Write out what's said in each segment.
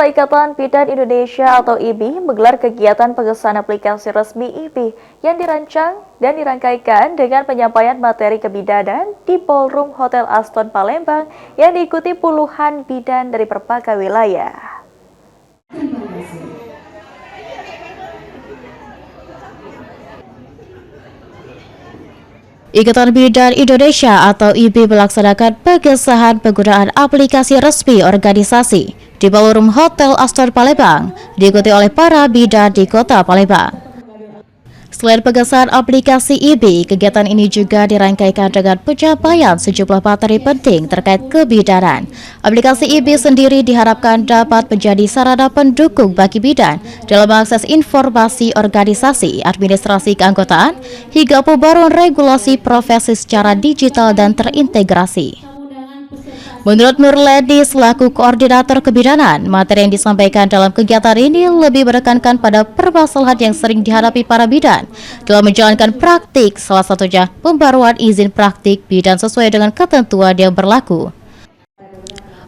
Pemirsa, Ikatan Bidan Indonesia atau IBI menggelar kegiatan pengesahan aplikasi resmi IBI yang dirancang dan dirangkaikan dengan penyampaian materi kebidanan di Ballroom Hotel Aston Palembang yang diikuti puluhan bidan dari berbagai wilayah. Ikatan Bidan Indonesia atau IBI melaksanakan pengesahan penggunaan aplikasi resmi organisasi di Ballroom Hotel Aston Palembang, diikuti oleh para bidan di Kota Palembang. Selain pengesahan aplikasi IBI, kegiatan ini juga dirangkaikan dengan penyampaian sejumlah materi penting terkait kebidanan. Aplikasi IBI sendiri diharapkan dapat menjadi sarana pendukung bagi bidan dalam mengakses informasi organisasi, administrasi keanggotaan, hingga pembaruan regulasi profesi secara digital dan terintegrasi. Menurut Nurledi selaku koordinator kebidanan, materi yang disampaikan dalam kegiatan ini lebih menekankan pada permasalahan yang sering dihadapi para bidan dalam menjalankan praktik, salah satunya pembaruan izin praktik bidan sesuai dengan ketentuan yang berlaku.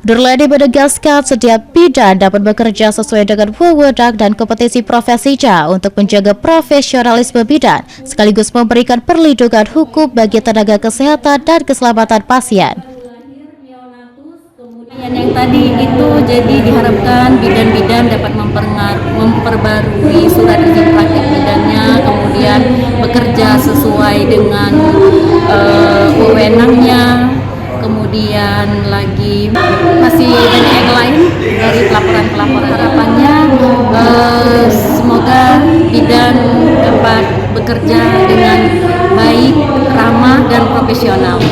Nurledi menegaskan setiap bidan dapat bekerja sesuai dengan wewenang dan kompetisi profesinya untuk menjaga profesionalisme bidan, sekaligus memberikan perlindungan hukum bagi tenaga kesehatan dan keselamatan pasien. Yang tadi itu jadi diharapkan bidan-bidan dapat memperbarui surat izin praktik bidannya, kemudian bekerja sesuai dengan wewenangnya, kemudian lagi masih banyak yang lain dari pelaporan-pelaporan. Harapannya semoga bidan dapat bekerja dengan baik, ramah, dan profesional.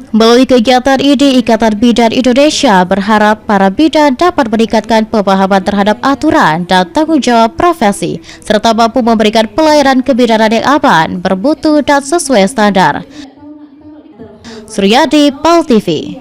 Melalui kegiatan ini, Ikatan Bidan Indonesia berharap para bidan dapat meningkatkan pemahaman terhadap aturan dan tanggung jawab profesi, serta mampu memberikan pelayanan kebidanan yang aman, bermutu, dan sesuai standar. Suryadi, PAL TV.